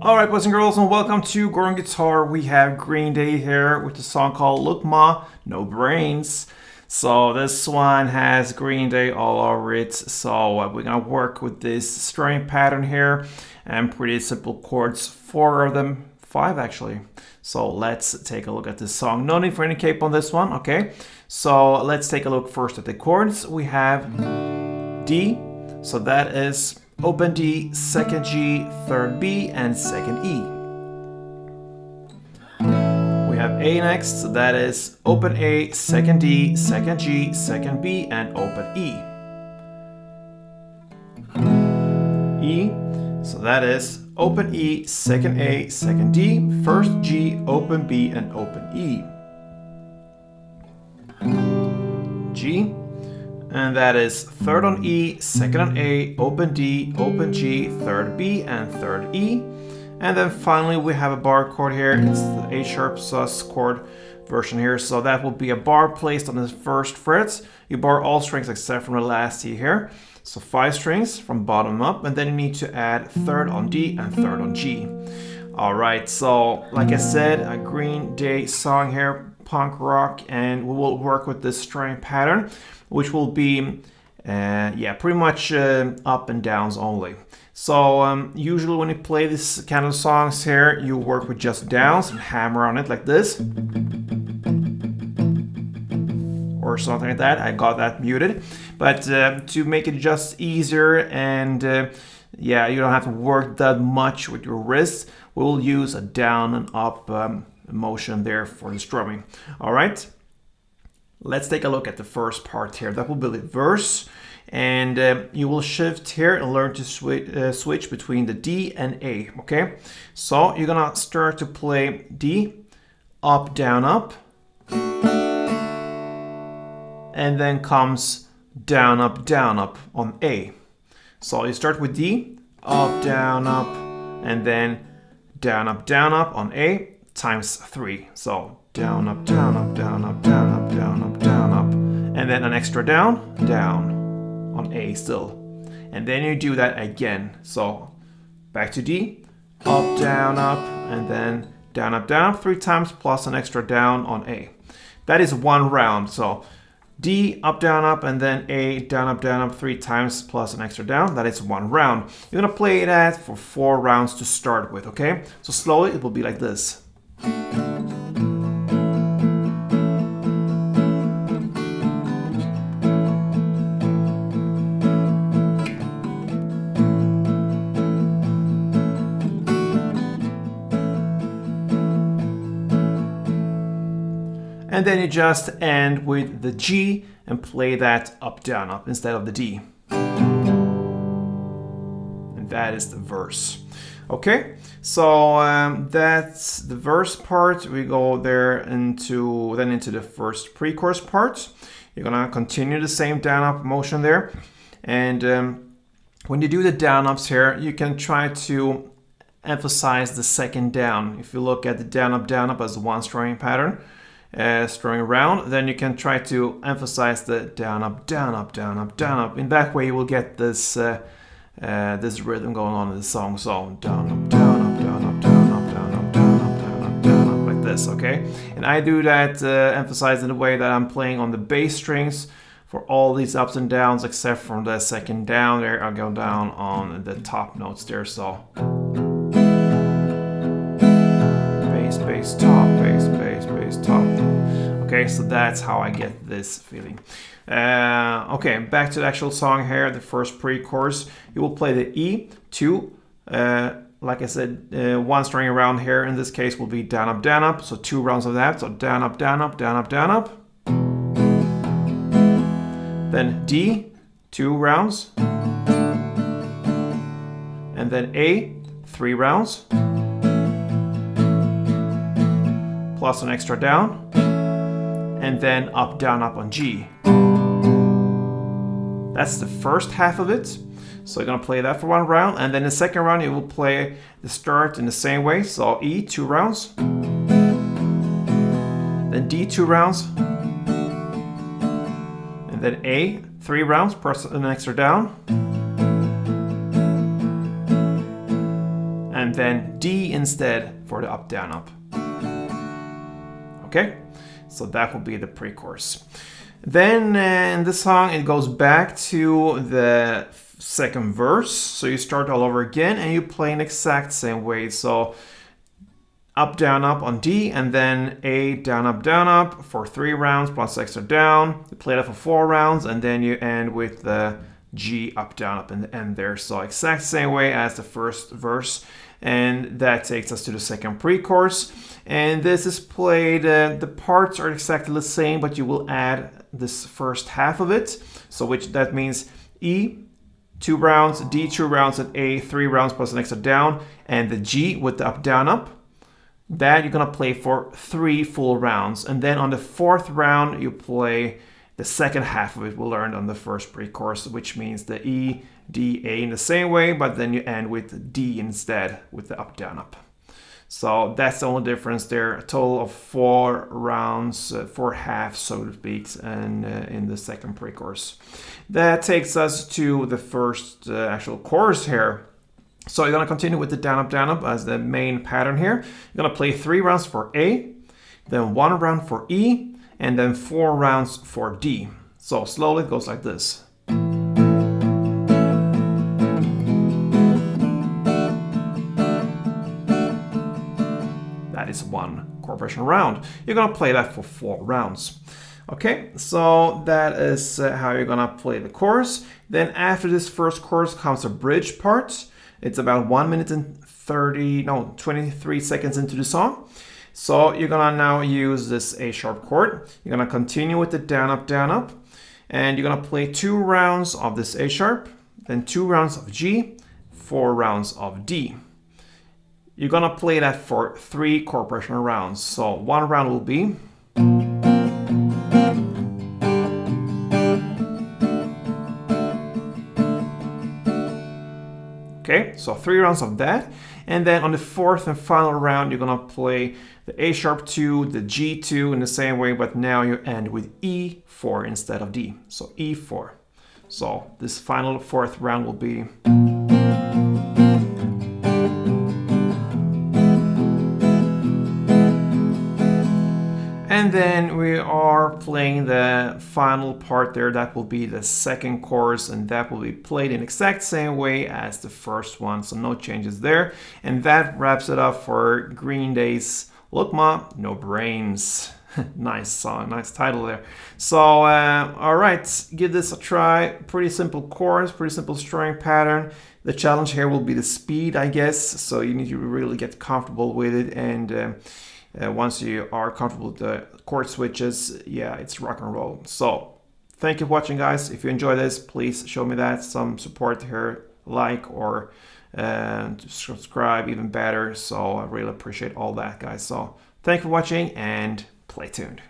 Alright, boys and girls, and welcome to Growing Guitar. We have Green Day here with a song called Look Ma, No Brains. So this one has Green Day all over it. So we're going to work with this string pattern here and pretty simple chords, 4 of them, 5 actually. So let's take a look at this song. No need for any cape on this one, okay? So let's take a look first at the chords. We have D, so that is open D, second G, third B, and second E. We have A next, so that is open A, second D, second G, second B, and open E. E, so that is open E, second A, second D, first G, open B, and open E. G, and that is third on E, second on A, open D, open G, third B, and third E. And then finally we have a bar chord here. It's the A sharp sus chord version here. So that will be a bar placed on the first fret. You bar all strings except from the last E here. So 5 strings from bottom up, and then you need to add third on D and third on G. Alright, so like I said, a Green Day song here, punk rock, and we will work with this string pattern, which will be pretty much up and downs only. So usually when you play this kind of songs here, you work with just downs and hammer on it like this or something like that. I got that muted, but to make it just easier and you don't have to work that much with your wrists, we will use a down and up motion there for the strumming. All right, let's take a look at the first part here. That will be the verse, and you will shift here and learn to switch between the D and A. Okay, so you're gonna start to play D, up, down, up, and then comes down, up on A. So you start with D, up, and then down, up on A times 3. So down, up, down, up, down, up, down, up, down, up, down, up, and then an extra down on A still. And then you do that again. So back to D, up, and then down, up 3 times plus an extra down on A. That is one round. So D, up, and then A, down, up 3 times plus an extra down. That is one round. You're gonna play that for 4 rounds to start with, okay? So slowly it will be like this. And then you just end with the G and play that up, instead of the D. And that is the verse. Okay, so that's the verse part. We go there into the first pre-chorus part. You're gonna continue the same down up motion there. And when you do the down ups here, you can try to emphasize the second down. If you look at the down up as one strumming pattern, strumming around, then you can try to emphasize the down up. In that way you will get this this rhythm going on in the song. So down up, like this, okay? And I do that emphasize in the way that I'm playing on the bass strings for all these ups and downs except from the second down there. I'll go down on the top notes there. So bass, top, bass, top. Okay, so that's how I get this feeling. Okay, back to the actual song here, the first pre-chorus. You will play the E, 2, like I said, 1 string around here. In this case will be down, up, so 2 rounds of that. So down, up. Then D, 2 rounds. And then A, 3 rounds. Plus an extra down, and then up on G. That's the first half of it. So you're gonna play that for 1 round, and then the second round you will play the start in the same way. So E, 2 rounds, then D, 2 rounds, and then A, 3 rounds plus an extra down, and then D instead for the up, down, up. Okay, so that will be the pre-chorus. Then in the song, it goes back to the second verse. So you start all over again and you play in the exact same way. So up, down, up on D, and then A, down, up for 3 rounds plus extra down. You play that for 4 rounds, and then you end with the G, up, down, in the end there. So exact same way as the first verse. And that takes us to the second pre-chorus. And this is played, the parts are exactly the same, but you will add this first half of it. So that means E, 2 rounds, D, 2 rounds, and A, 3 rounds plus an extra down, and the G with the up, down, up. That you're gonna play for 3 full rounds. And then on the 4th round, you play the second half of it we learned on the first pre-chorus, which means the E, D, A in the same way, but then you end with D instead with the up, down, up. So that's the only difference there. A total of 4 rounds, 4 halves, so to speak, and in the second pre-chorus. That takes us to the first actual chorus here. So you're going to continue with the down, up as the main pattern here. You're going to play 3 rounds for A, then 1 round for E, and then 4 rounds for D. So slowly it goes like this. That is 1 chord progression round. You're going to play that for 4 rounds. Okay, so that is how you're going to play the chorus. Then after this first chorus comes a bridge part. It's about 1 minute and 23 seconds into the song. So you're gonna now use this A sharp chord. You're gonna continue with the down, up, and you're gonna play 2 rounds of this A sharp, then 2 rounds of G, 4 rounds of D. You're gonna play that for 3 chord progression rounds. So 1 round will be okay, so 3 rounds of that. And then on the 4th and final round, you're gonna play the A sharp 2, the G2 in the same way, but now you end with E4 instead of D. So E4. So this final 4th round will be and then we are playing the final part there. That will be the second chorus, and that will be played in the exact same way as the first one. So no changes there. And that wraps it up for Green Day's Look Ma, No Brains. Nice song, nice title there. So, all right, give this a try. Pretty simple chorus, pretty simple strumming pattern. The challenge here will be the speed, I guess. So you need to really get comfortable with it, and once you are comfortable with the chord switches, yeah, it's rock and roll. So thank you for watching, guys. If you enjoy this, please show me that, some support here, like or subscribe, even better. So I really appreciate all that, guys. So thank you for watching and play tuned.